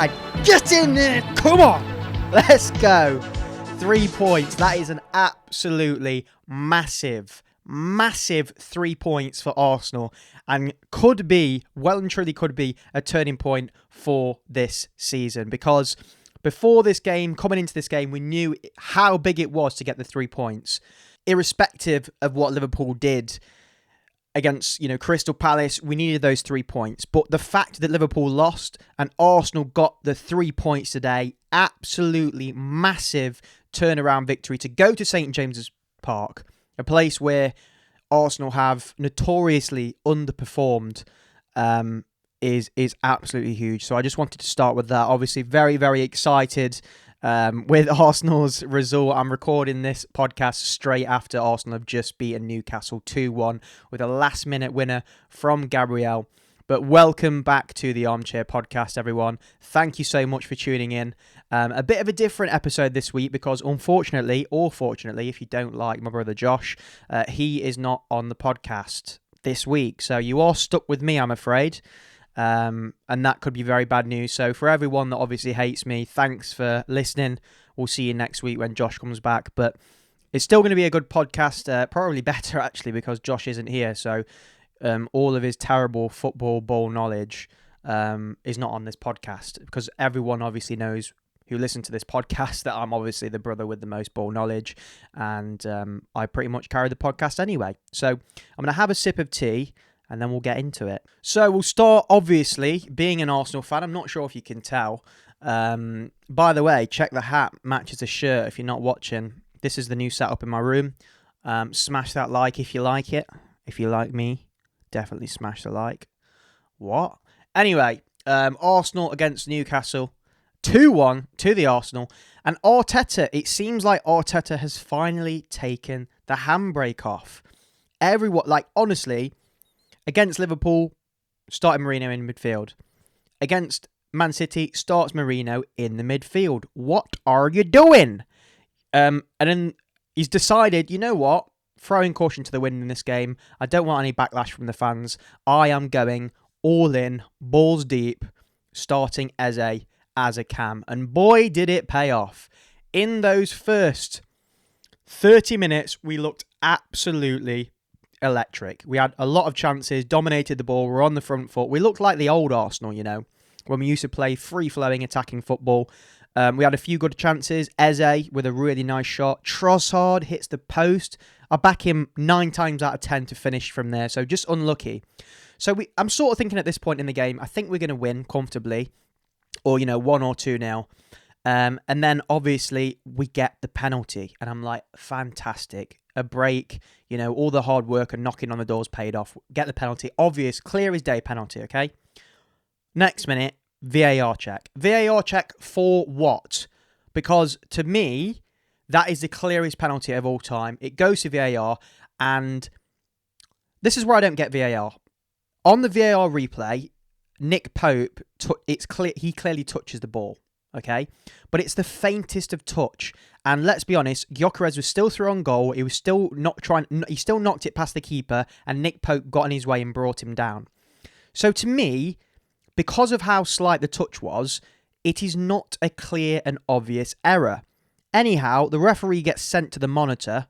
inside. Get in there. Come on. Let's go. 3 points. That is an absolutely massive 3 points for Arsenal, and could be, well and truly could be, a turning point for this season, because before this game, coming into this game, we knew how big it was to get the 3 points, irrespective of what Liverpool did against, Crystal Palace. We needed those 3 points, but the fact that Liverpool lost and Arsenal got the 3 points today, absolutely massive turnaround victory to go to St James's Park, a place where Arsenal have notoriously underperformed, is absolutely huge. So I just wanted to start with that. Obviously, very, very excited with Arsenal's result. I'm recording this podcast straight after Arsenal have just beaten Newcastle 2-1 with a last-minute winner from Gabriel. But welcome back to the Armchair podcast, everyone. Thank you so much for tuning in. A bit of a different episode this week because, unfortunately, or fortunately, if you don't like my brother Josh, he is not on the podcast this week. So you are stuck with me, I'm afraid. And that could be very bad news. So for everyone that obviously hates me, thanks for listening. We'll see you next week when Josh comes back. But it's still going to be a good podcast, probably better actually, because Josh isn't here. So all of his terrible football ball knowledge is not on this podcast, because everyone obviously knows who listen to this podcast that I'm obviously the brother with the most ball knowledge, and I pretty much carry the podcast anyway. So I'm going to have a sip of tea and then we'll get into it. So we'll start, obviously, being an Arsenal fan. I'm not sure if you can tell. By the way, check the hat, matches the shirt if you're not watching. This is the new setup in my room. Smash that like if you like it. If you like me, definitely smash the like. What? Anyway, Arsenal against Newcastle. 2-1 to the Arsenal. And Arteta, it seems like Arteta has finally taken the handbrake off. Everyone, honestly, against Liverpool, started Mourinho in midfield. Against Man City, starts Mourinho in the midfield. What are you doing? And then he's decided, you know what? Throwing caution to the wind in this game. I don't want any backlash from the fans. I am going all in, balls deep, starting Eze as a cam. And boy, did it pay off. In those first 30 minutes, we looked absolutely electric. We had a lot of chances, dominated the ball, we're on the front foot. We looked like the old Arsenal, when we used to play free-flowing attacking football. We had a few good chances. Eze with a really nice shot. Trossard hits the post. I back him 9 times out of 10 to finish from there, so just unlucky. So I'm sort of thinking at this point in the game, I think we're going to win comfortably, or 1 or 2-0. And then obviously we get the penalty, and I'm like, fantastic. A break, all the hard work and knocking on the doors paid off. Get the penalty. Obvious, clear as day penalty, okay? Next minute, VAR check. VAR check for what? Because to me, that is the clearest penalty of all time. It goes to VAR, and this is where I don't get VAR. On the VAR replay, Nick Pope, he clearly touches the ball, okay? But it's the faintest of touch. And let's be honest, Gyökeres was still through on goal. He was still he still knocked it past the keeper, and Nick Pope got in his way and brought him down. So to me, because of how slight the touch was, it is not a clear and obvious error. Anyhow, the referee gets sent to the monitor.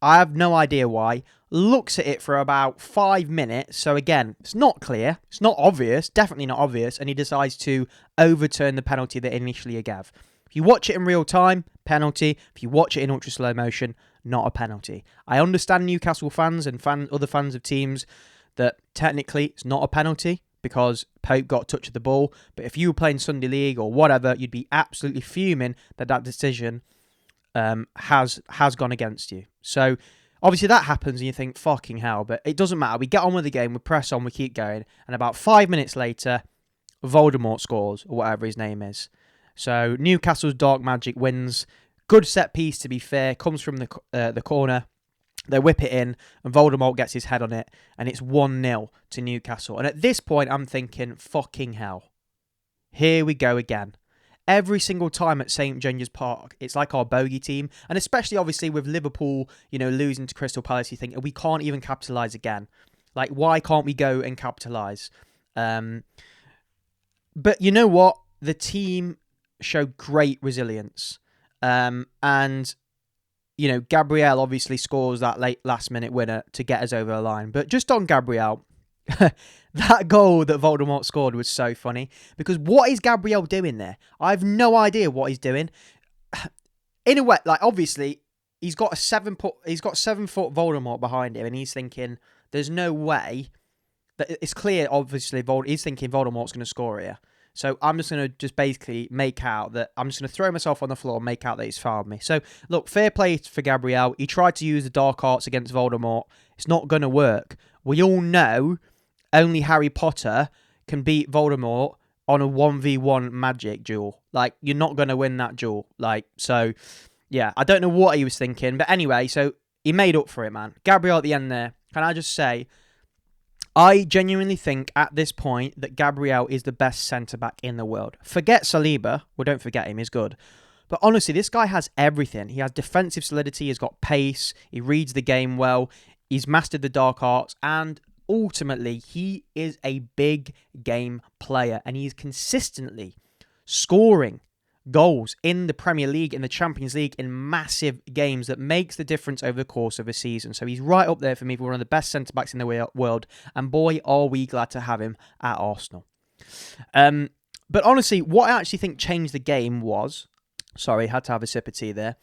I have no idea why. Looks at it for about 5 minutes. So again, it's not clear. It's not obvious. Definitely not obvious. And he decides to overturn the penalty that initially he gave. If you watch it in real time, penalty. If you watch it in ultra slow motion, not a penalty. I understand Newcastle fans and other fans of teams that technically it's not a penalty because Pope got a touch of the ball. But if you were playing Sunday League or whatever, you'd be absolutely fuming that decision has gone against you. So obviously that happens and you think, fucking hell, but it doesn't matter. We get on with the game, we press on, we keep going. And about 5 minutes later, Voldemort scores, or whatever his name is. So Newcastle's Dark Magic wins. Good set piece, to be fair. Comes from the corner. They whip it in, and Voldemort gets his head on it, and it's 1-0 to Newcastle. And at this point, I'm thinking, fucking hell. Here we go again. Every single time at St James's Park, it's like our bogey team. And especially, obviously, with Liverpool, losing to Crystal Palace, you think, we can't even capitalise again. Why can't we go and capitalise? But you know what? the team showed great resilience. And, you know, Gabriel obviously scores that last-minute winner to get us over the line. But just on Gabriel, that goal that Voldemort scored was so funny. Because what is Gabriel doing there? I have no idea what he's doing. In a way, like, obviously, he's got 7 foot Voldemort behind him, and he's thinking, there's no way that it's clear, obviously, he's thinking Voldemort's going to score here. So I'm just going to basically make out that I'm just going to throw myself on the floor and make out that he's fouled me. So, look, fair play for Gabriel. He tried to use the dark arts against Voldemort. It's not going to work. We all know only Harry Potter can beat Voldemort on a 1v1 magic duel. Like, you're not going to win that duel. Like, so, yeah, I don't know what he was thinking. But anyway, so he made up for it, man. Gabriel at the end there. Can I just say, I genuinely think at this point that Gabriel is the best centre-back in the world. Forget Saliba. Well, don't forget him. He's good. But honestly, this guy has everything. He has defensive solidity. He's got pace. He reads the game well. He's mastered the dark arts. And ultimately, he is a big game player. And he's consistently scoring goals in the Premier League, in the Champions League, in massive games that makes the difference over the course of a season. So he's right up there for me for one of the best centre-backs in the world. And boy, are we glad to have him at Arsenal. But honestly, what I actually think changed the game was... Sorry, had to have a sip of tea there.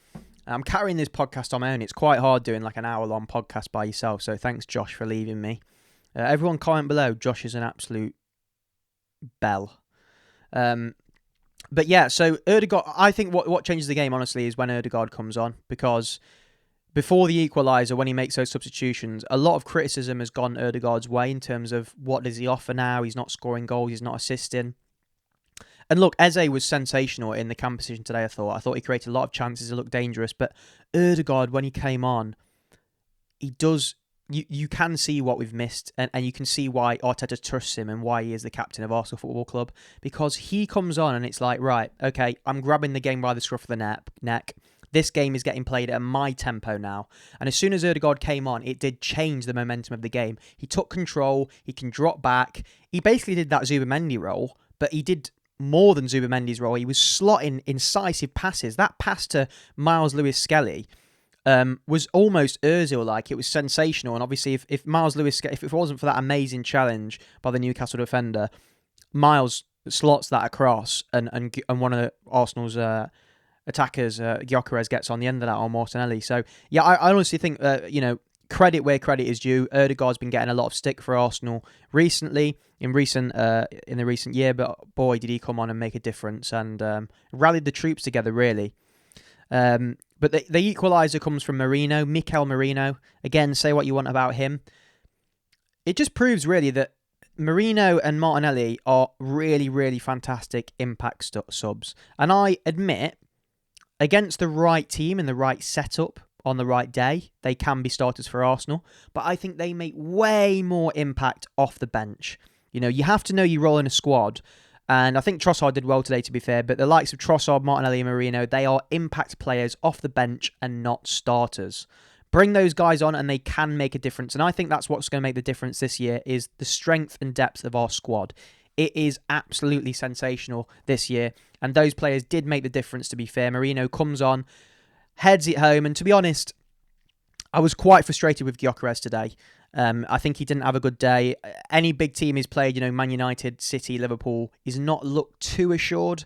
I'm carrying this podcast on my own. It's quite hard doing like an hour-long podcast by yourself. So thanks, Josh, for leaving me. Everyone comment below. Josh is an absolute bell. But yeah, so Ødegaard, I think what changes the game, honestly, is when Ødegaard comes on. Because before the equaliser, when he makes those substitutions, a lot of criticism has gone Ødegaard's way in terms of what does he offer now? He's not scoring goals, he's not assisting. And look, Eze was sensational in the camp position today, I thought. I thought he created a lot of chances, he looked dangerous. But Ødegaard, when he came on, he does... You can see what we've missed, and you can see why Arteta trusts him and why he is the captain of Arsenal Football Club, because he comes on and it's like, right, okay, I'm grabbing the game by the scruff of the neck. This game is getting played at my tempo now. And as soon as Ødegaard came on, it did change the momentum of the game. He took control, he can drop back. He basically did that Zubamendi role, but he did more than Zubamendi's role. He was slotting incisive passes. That pass to Miles Lewis-Skelly was almost Ozil-like. It was sensational. And obviously, if Miles Lewis, if it wasn't for that amazing challenge by the Newcastle defender, Miles slots that across, and one of Arsenal's attackers, Gyökeres, gets on the end of that on Martinelli. So yeah, I honestly think credit where credit is due. Ødegaard's been getting a lot of stick for Arsenal recently, in the recent year, but boy, did he come on and make a difference and rallied the troops together, really. But the equaliser comes from Mikel Merino. Again, say what you want about him. It just proves really that Merino and Martinelli are really, really fantastic impact subs. And I admit, against the right team and the right setup on the right day, they can be starters for Arsenal. But I think they make way more impact off the bench. You know, you have to know your role in a squad. And I think Trossard did well today, to be fair. But the likes of Trossard, Martinelli and Merino, they are impact players off the bench and not starters. Bring those guys on and they can make a difference. And I think that's what's going to make the difference this year is the strength and depth of our squad. It is absolutely sensational this year. And those players did make the difference, to be fair. Merino comes on, heads it home. And to be honest, I was quite frustrated with Gyökeres today. I think he didn't have a good day. Any big team he's played, Man United, City, Liverpool, he's not looked too assured.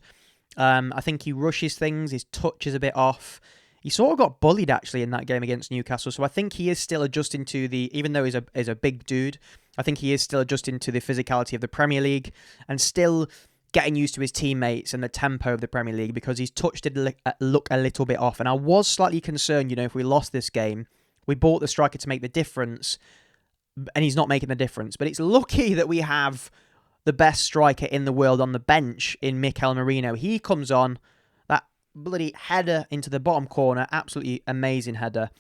I think he rushes things. His touch is a bit off. He sort of got bullied, actually, in that game against Newcastle. So I think he is still adjusting to even though he's a big dude, I think he is still adjusting to the physicality of the Premier League and still getting used to his teammates and the tempo of the Premier League, because his touch did look a little bit off. And I was slightly concerned, if we lost this game, we bought the striker to make the difference, and he's not making the difference. But it's lucky that we have the best striker in the world on the bench in Mikel Merino. He comes on, that bloody header into the bottom corner, absolutely amazing header.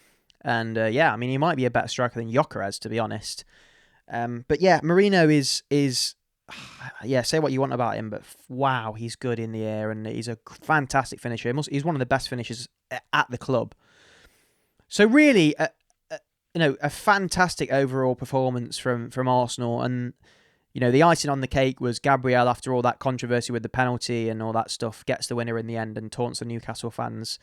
And he might be a better striker than Gyökeres, to be honest. But yeah, Merino is say what you want about him, but wow, he's good in the air and he's a fantastic finisher. He's one of the best finishers at the club. So really, a fantastic overall performance from Arsenal, and the icing on the cake was Gabriel, after all that controversy with the penalty and all that stuff, gets the winner in the end and taunts the Newcastle fans.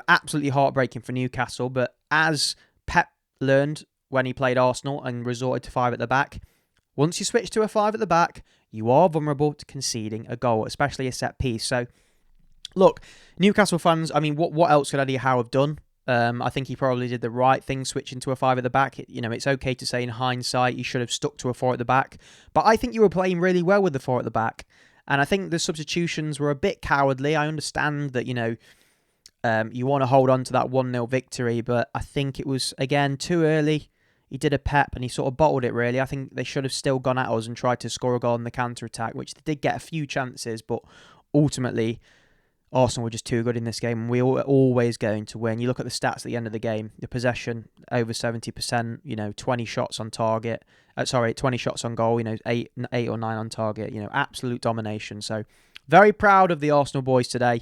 Absolutely heartbreaking for Newcastle. But as Pep learned when he played Arsenal and resorted to 5 at the back, once you switch to a 5 at the back, you are vulnerable to conceding a goal, especially a set piece. So, look, Newcastle fans, I mean, what else could Eddie Howe have done? I think he probably did the right thing switching to a 5 at the back. It's okay to say in hindsight he should have stuck to a 4 at the back. But I think you were playing really well with the 4 at the back. And I think the substitutions were a bit cowardly. I understand that, you want to hold on to that 1-0 victory. But I think it was, again, too early. He did a Pep and he sort of bottled it, really. I think they should have still gone at us and tried to score a goal on the counter-attack, which they did get a few chances. But ultimately, Arsenal were just too good in this game, and we were always going to win. You look at the stats at the end of the game, the possession, over 70%, 20 shots on target. 20 shots on goal, 8 or 9 on target, absolute domination. So, very proud of the Arsenal boys today.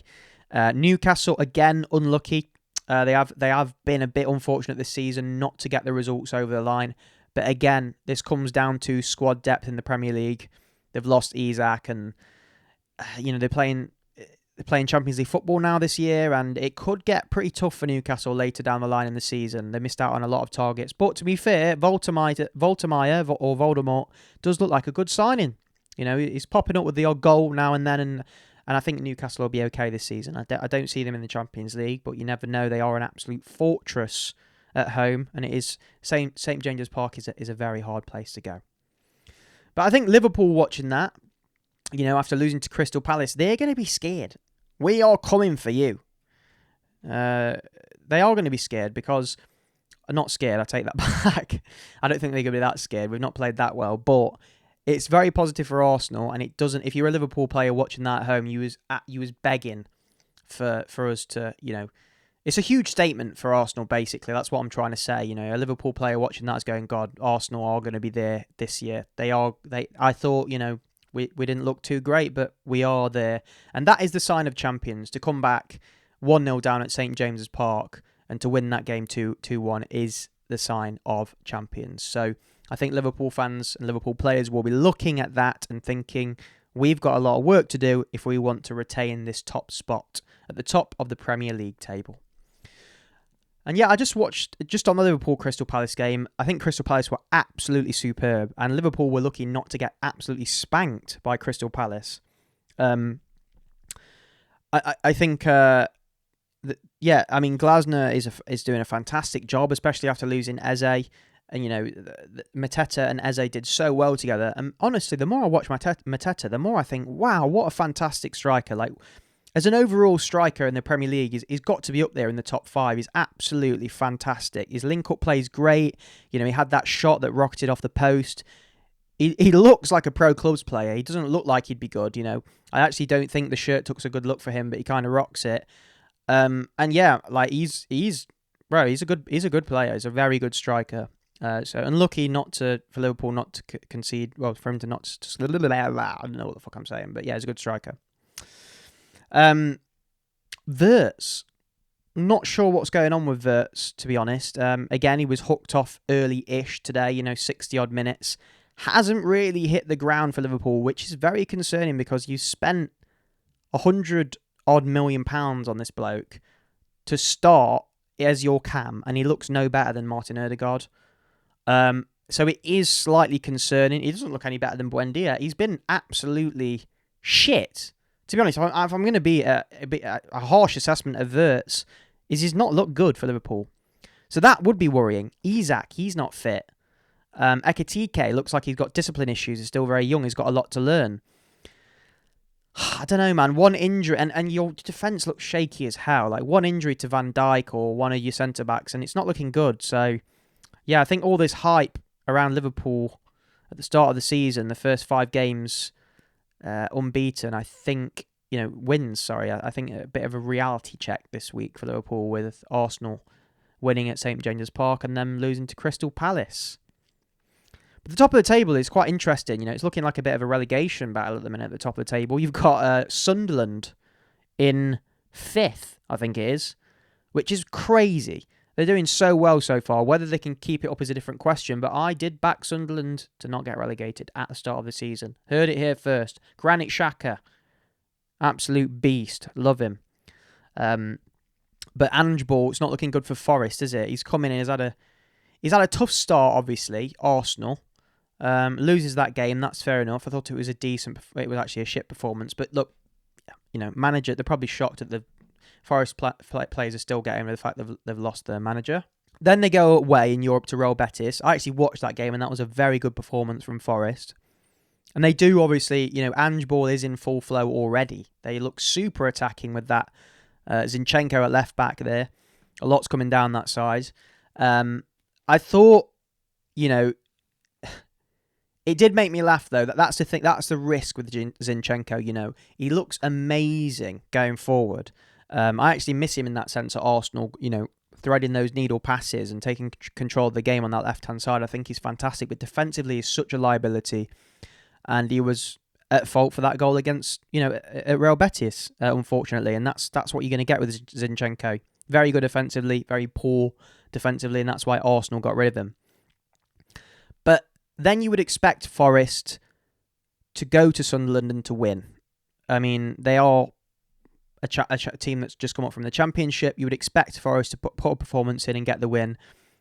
Newcastle, again, unlucky. They have been a bit unfortunate this season not to get the results over the line. But again, this comes down to squad depth in the Premier League. They've lost Isak and, they're playing Champions League football now this year, and it could get pretty tough for Newcastle later down the line in the season. They missed out on a lot of targets. But to be fair, Voldemort does look like a good signing. He's popping up with the odd goal now and then, and I think Newcastle will be okay this season. I don't see them in the Champions League, but you never know. They are an absolute fortress at home, and it is St James's Park is a very hard place to go. But I think Liverpool watching that, after losing to Crystal Palace, they're going to be scared. We are coming for you. They are going to be scared because... Not scared, I take that back. I don't think they're going to be that scared. We've not played that well, but it's very positive for Arsenal, and it doesn't... If you're a Liverpool player watching that at home, you was begging for us to, It's a huge statement for Arsenal, basically. That's what I'm trying to say. A Liverpool player watching that is going, God, Arsenal are going to be there this year. I thought, we didn't look too great, but we are there. And that is the sign of champions. To come back 1-0 down at St James's Park and to win that game 2-1 is the sign of champions. So I think Liverpool fans and Liverpool players will be looking at that and thinking, we've got a lot of work to do if we want to retain this top spot at the top of the Premier League table. And yeah, I just watched, on the Liverpool Crystal Palace game, I think Crystal Palace were absolutely superb, and Liverpool were lucky not to get absolutely spanked by Crystal Palace. I think, Glasner is doing a fantastic job, especially after losing Eze. And, Mateta and Eze did so well together. And honestly, the more I watch Mateta, the more I think, wow, what a fantastic striker. Like, as an overall striker in the Premier League, he's got to be up there in the top 5. He's absolutely fantastic. His link-up play is great. He had that shot that rocketed off the post. He looks like a pro clubs player. He doesn't look like he'd be good, I actually don't think the shirt took a good look for him, but he kind of rocks it. And yeah, like he's a good player. He's a very good striker. So unlucky for Liverpool not to concede. Well, for him to not. I don't know what the fuck I'm saying, but yeah, he's a good striker. Wirtz, not sure what's going on with Wirtz, to be honest. Again, he was hooked off early-ish today, 60-odd minutes. Hasn't really hit the ground for Liverpool, which is very concerning because you spent £100-odd million on this bloke to start as your cam, and he looks no better than Martin Ødegaard. So it is slightly concerning. He doesn't look any better than Buendia. He's been absolutely shit. To be honest, if I'm going to be a harsh assessment of Wirtz, he's not looked good for Liverpool. So that would be worrying. Isak, he's not fit. Ekitike looks like he's got discipline issues. He's still very young. He's got a lot to learn. I don't know, man. One injury, and your defence looks shaky as hell. Like, one injury to Van Dijk or one of your centre-backs, and it's not looking good. So, yeah, I think all this hype around Liverpool at the start of the season, the first 5 games... unbeaten, I think, wins, sorry. I think a bit of a reality check this week for Liverpool with Arsenal winning at St James's Park and then losing to Crystal Palace. But the top of the table is quite interesting. It's looking like a bit of a relegation battle at the minute at the top of the table. You've got Sunderland in 5th, I think it is, which is crazy. They're doing so well so far. Whether they can keep it up is a different question, but I did back Sunderland to not get relegated at the start of the season. Heard it here first. Granit Xhaka, absolute beast. Love him. But Ange Ball, it's not looking good for Forest, is it? He's come in and he's had a tough start, obviously. Arsenal loses that game. That's fair enough. I thought it was actually a shit performance. But look, manager, they're probably shocked at the Forest players are still getting with the fact that they've lost their manager. Then they go away in Europe to Real Betis. I actually watched that game, and that was a very good performance from Forest. And they do, obviously, Ange Ball is in full flow already. They look super attacking with that Zinchenko at left back there. A lot's coming down that side. I thought, it did make me laugh, though. That's the thing. That's the risk with Zinchenko, He looks amazing going forward. I actually miss him in that sense at Arsenal, threading those needle passes and taking control of the game on that left-hand side. I think he's fantastic, but defensively he's such a liability. And he was at fault for that goal against, at Real Betis, unfortunately. And that's what you're going to get with Zinchenko. Very good defensively, very poor defensively, and that's why Arsenal got rid of him. But then you would expect Forest to go to Sunderland and to win. I mean, they are a team that's just come up from the Championship. You would expect Forest to put a performance in and get the win.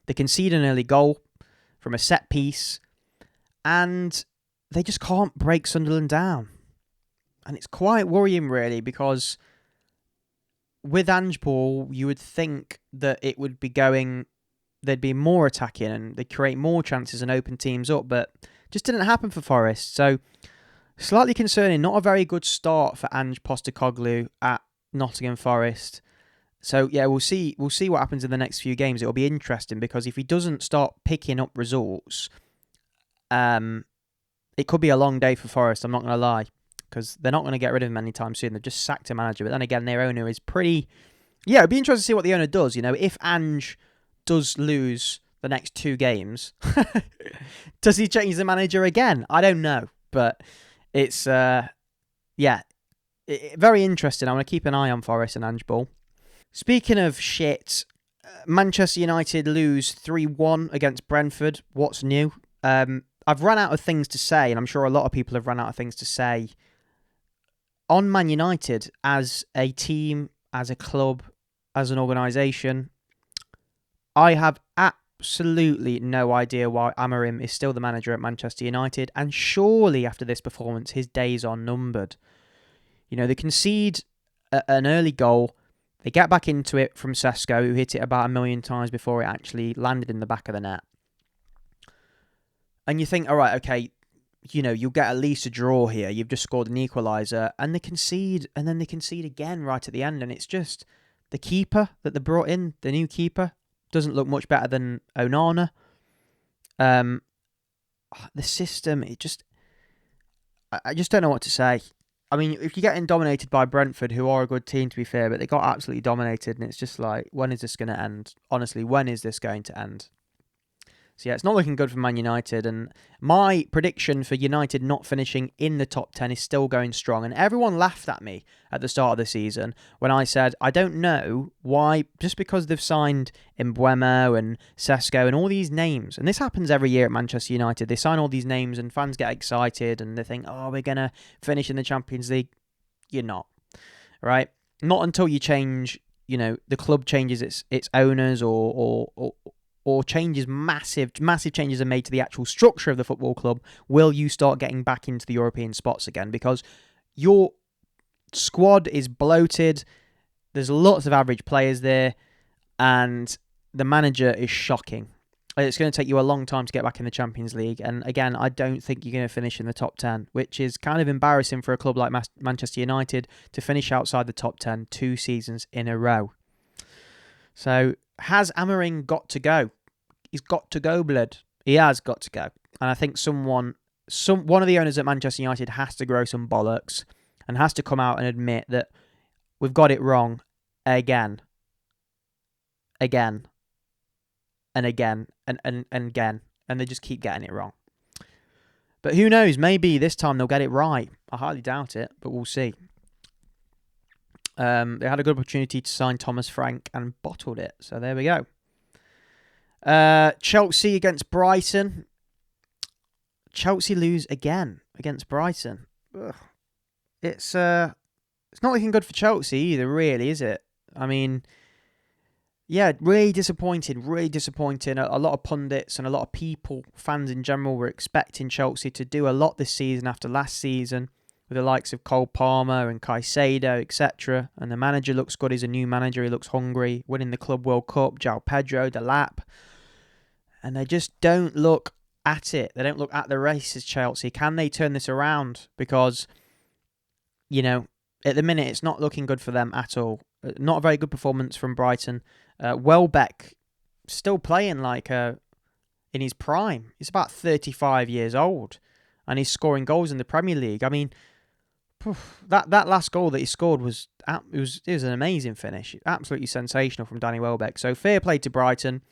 They concede an early goal from a set piece, and they just can't break Sunderland down. And it's quite worrying, really, because with Ange Ball, you would think that it would be they'd be more attacking and they'd create more chances and open teams up, but just didn't happen for Forest. So, slightly concerning. Not a very good start for Ange Postecoglou at Nottingham Forest. So, yeah, we'll see what happens in the next few games. It'll be interesting because if he doesn't start picking up results, it could be a long day for Forest, I'm not going to lie, because they're not going to get rid of him anytime soon. They've just sacked a manager. But then again, their owner is pretty... Yeah, it'd be interesting to see what the owner does. If Ange does lose the next 2 games, does he change the manager again? I don't know. But it's, very interesting. I want to keep an eye on Forest and Ange Ball. Speaking of shit, Manchester United lose 3-1 against Brentford. What's new? I've run out of things to say, and I'm sure a lot of people have run out of things to say on Man United as a team, as a club, as an organisation. I have absolutely no idea why Amorim is still the manager at Manchester United, and surely after this performance, his days are numbered. They concede an early goal. They get back into it from Sesko, who hit it about 1 million times before it actually landed in the back of the net. And you think, all right, okay, you'll get at least a draw here. You've just scored an equaliser. And they concede, and then they concede again right at the end. And it's just the keeper that they brought in, the new keeper, doesn't look much better than Onana. The system, I just don't know what to say. I mean, if you're getting dominated by Brentford, who are a good team, to be fair, but they got absolutely dominated, and it's just like, when is this going to end? Honestly, when is this going to end? So yeah, it's not looking good for Man United, and my prediction for United not finishing in the top 10 is still going strong. And everyone laughed at me at the start of the season when I said, I don't know why, just because they've signed Mbeumo and Sesko and all these names, and this happens every year at Manchester United, they sign all these names and fans get excited and they think, oh, we're going to finish in the Champions League. You're not, right? Not until you change, the club changes its owners or changes, massive changes are made to the actual structure of the football club, will you start getting back into the European spots again? Because your squad is bloated, there's lots of average players there, and the manager is shocking. It's going to take you a long time to get back in the Champions League, and again, I don't think you're going to finish in the top 10, which is kind of embarrassing for a club like Manchester United to finish outside the top 10 2 seasons in a row. So, has Amorim got to go? He's got to go, blood. He has got to go. And I think one of the owners at Manchester United has to grow some bollocks and has to come out and admit that we've got it wrong again. And again. And they just keep getting it wrong. But who knows? Maybe this time they'll get it right. I highly doubt it, but we'll see. They had a good opportunity to sign Thomas Frank and bottled it. So there we go. Chelsea against Brighton. Chelsea lose again against Brighton. Ugh. It's not looking good for Chelsea either, really, is it? I mean, yeah, really disappointing, really disappointing. A lot of pundits and a lot of people, fans in general, were expecting Chelsea to do a lot this season after last season with the likes of Cole Palmer and Caicedo, etc. And the manager looks good. He's a new manager. He looks hungry, winning the Club World Cup, João Pedro, the lap. And they just don't look at it. They don't look at the race as Chelsea. Can they turn this around? Because, you know, at the minute, it's not looking good for them at all. Not a very good performance from Brighton. Welbeck still playing like in his prime. He's about 35 years old, and he's scoring goals in the Premier League. I mean, that last goal that he scored was an amazing finish. Absolutely sensational from Danny Welbeck. So fair play to Brighton.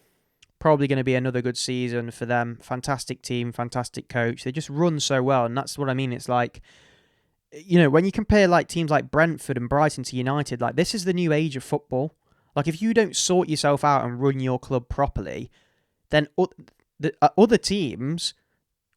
Probably going to be another good season for them. Fantastic team, fantastic coach. They just run so well, and that's what I mean. It's like, you know, when you compare like teams like Brentford and Brighton to United, like this is the new age of football. Like if you don't sort yourself out and run your club properly, then other teams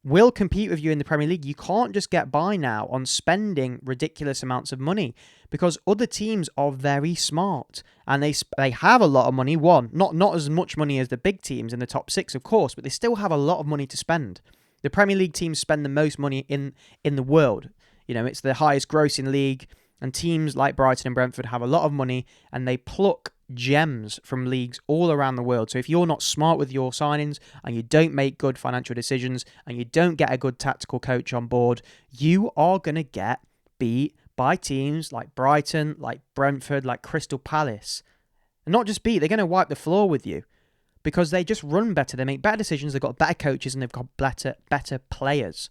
will compete with you in the Premier League. You can't just get by now on spending ridiculous amounts of money because other teams are very smart and they have a lot of money. Not as much money as the big teams in the top six, of course, but they still have a lot of money to spend. The Premier League teams spend the most money in the world. You know, it's the highest grossing league, and teams like Brighton and Brentford have a lot of money and they pluck gems from leagues all around the world. So if you're not smart with your signings and you don't make good financial decisions and you don't get a good tactical coach on board, you are going to get beat by teams like Brighton, like Brentford, like Crystal Palace. And not just beat, they're going to wipe the floor with you because they just run better. They make better decisions. They've got better coaches and they've got better players,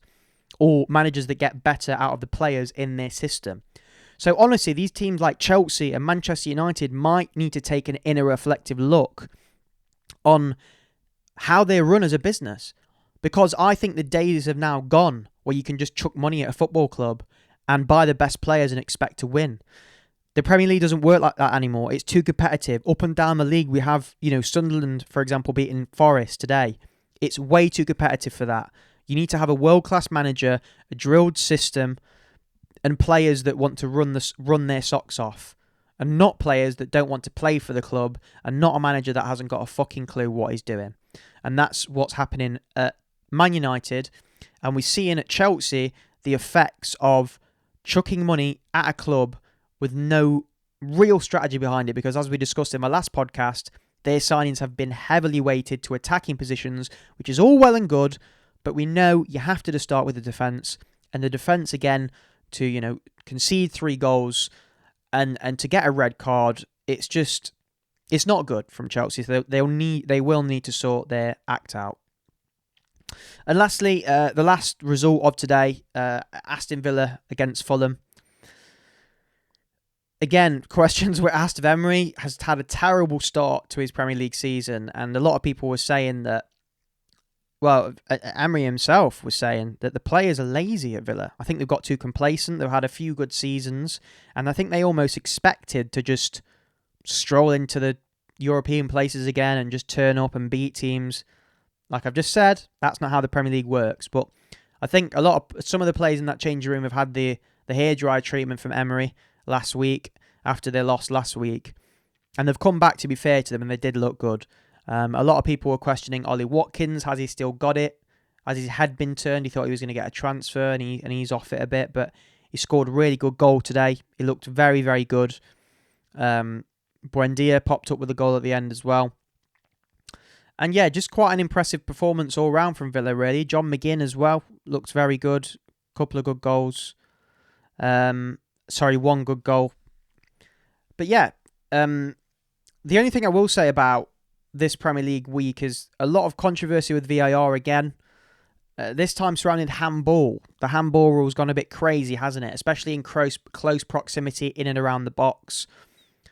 or managers that get better out of the players in their system. So honestly, these teams like Chelsea and Manchester United might need to take an inner reflective look on how they run as a business. Because I think the days have now gone where you can just chuck money at a football club and buy the best players and expect to win. The Premier League doesn't work like that anymore. It's too competitive. Up and down the league, we have, you know, Sunderland, for example, beating Forest today. It's way too competitive for that. You need to have a world-class manager, a drilled system, and players that want to run their socks off, and not players that don't want to play for the club, and not a manager that hasn't got a fucking clue what he's doing. And that's what's happening at Man United, and we're seeing at Chelsea the effects of chucking money at a club with no real strategy behind it, because as we discussed in my last podcast, their signings have been heavily weighted to attacking positions, which is all well and good, but we know you have to start with the defence, and the defence again, to, you know, concede 3 goals and to get a red card, it's not good from Chelsea. So they will need to sort their act out. And lastly, the last result of today, Aston Villa against Fulham. Again, questions were asked of Emery. Has had a terrible start to his Premier League season, and a lot of people were saying that, well, Emery himself was saying that the players are lazy at Villa. I think they've got too complacent. They've had a few good seasons, and I think they almost expected to just stroll into the European places again and just turn up and beat teams. Like I've just said, that's not how the Premier League works. But I think some of the players in that changing room have had the hairdryer treatment from Emery last week after their loss last week, and they've come back, to be fair to them, and they did look good. A lot of people were questioning Ollie Watkins. Has he still got it? Has his head been turned? He thought he was going to get a transfer, and he's off it a bit. But he scored a really good goal today. He looked very, very good. Buendia popped up with a goal at the end as well. And yeah, just quite an impressive performance all round from Villa, really. John McGinn as well looked very good. Couple of good goals. One good goal. But yeah, the only thing I will say about this Premier League week is a lot of controversy with VAR again. This time surrounding handball. The handball rule's gone a bit crazy, hasn't it? Especially in close proximity in and around the box.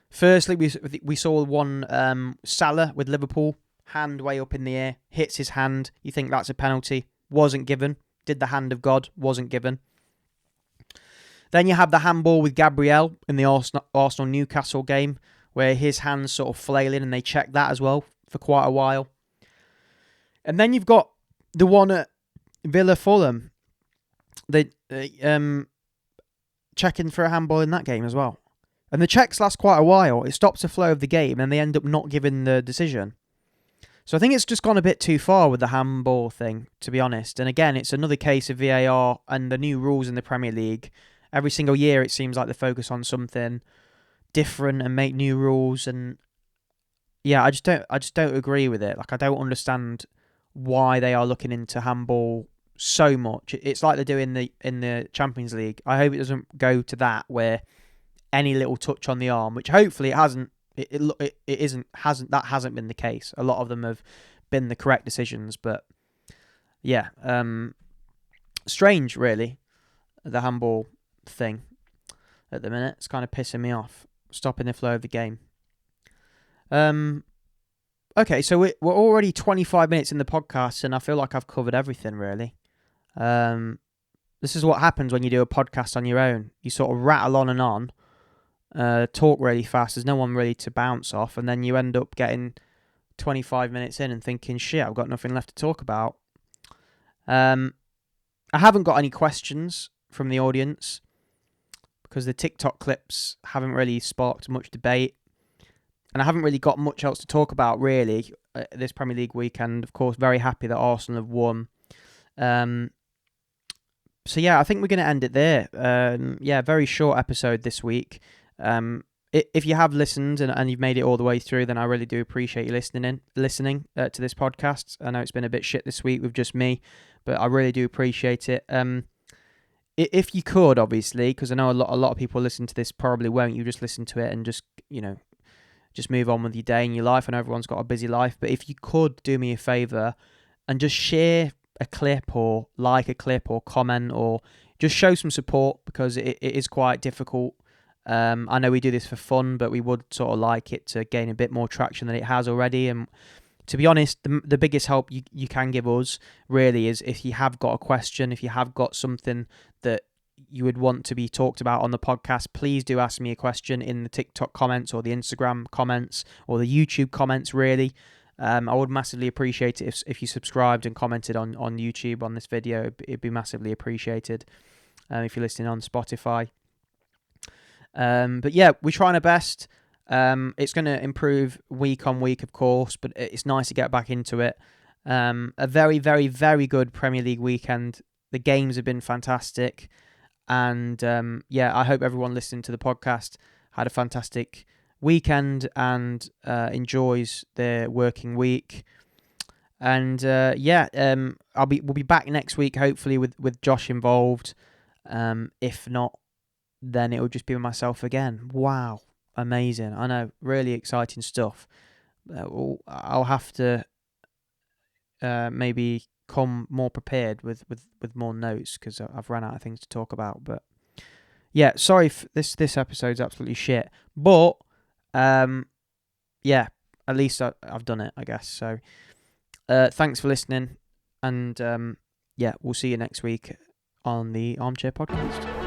Firstly, we saw one Salah with Liverpool, hand way up in the air, hits his hand. You think that's a penalty? Wasn't given. Did the hand of God? Wasn't given. Then you have the handball with Gabriel in the Arsenal-Newcastle game, where his hand's sort of flailing, and they checked that as well for quite a while. And then you've got the one at Villa Fulham. They checking for a handball in that game as well. And the checks last quite a while. It stops the flow of the game and they end up not giving the decision. So I think it's just gone a bit too far with the handball thing, to be honest. And again, it's another case of VAR and the new rules in the Premier League. Every single year it seems like they focus on something different and make new rules. And yeah, I just don't agree with it. Like, I don't understand why they are looking into handball so much. It's like they do in the Champions League. I hope it doesn't go to that where any little touch on the arm, which hopefully it hasn't. That hasn't been the case. A lot of them have been the correct decisions, but yeah, strange really, the handball thing at the minute. It's kind of pissing me off, stopping the flow of the game. Okay, so we're already 25 minutes in the podcast, and I feel like I've covered everything really. This is what happens when you do a podcast on your own. You sort of rattle on and on. Talk really fast. There's no one really to bounce off, and then you end up getting 25 minutes in and thinking, shit, I've got nothing left to talk about. I haven't got any questions from the audience because the TikTok clips haven't really sparked much debate, and I haven't really got much else to talk about really this Premier League weekend. Of course, very happy that Arsenal have won. So yeah, I think we're going to end it there. Yeah, very short episode this week. If you have listened and you've made it all the way through, then I really do appreciate you listening to this podcast. I know it's been a bit shit this week with just me, but I really do appreciate it. If you could, obviously, because I know a lot of people listen to this probably won't. You just listen to it and just move on with your day and your life. I know everyone's got a busy life, but if you could do me a favour and just share a clip or like a clip or comment or just show some support, because it is quite difficult. I know we do this for fun, but we would sort of like it to gain a bit more traction than it has already. And to be honest, the biggest help you can give us really is if you have got a question, if you have got something that you would want to be talked about on the podcast, please do ask me a question in the TikTok comments or the Instagram comments or the YouTube comments really. I would massively appreciate it if you subscribed and commented on YouTube on this video. It'd be massively appreciated. If you're listening on Spotify. But yeah, we're trying our best. It's going to improve week on week, of course, but it's nice to get back into it. A very, very, very good Premier League weekend. The games have been fantastic. And yeah, I hope everyone listening to the podcast had a fantastic weekend and enjoys their working week. And yeah, we'll be back next week, hopefully with Josh involved. If not, then it will just be myself again. Wow, amazing! I know, really exciting stuff. I'll have to maybe come more prepared with more notes because I've run out of things to talk about. But yeah, sorry if this episode's absolutely shit. But yeah, at least I've done it, I guess. So thanks for listening, and yeah, we'll see you next week on the Armchair podcast.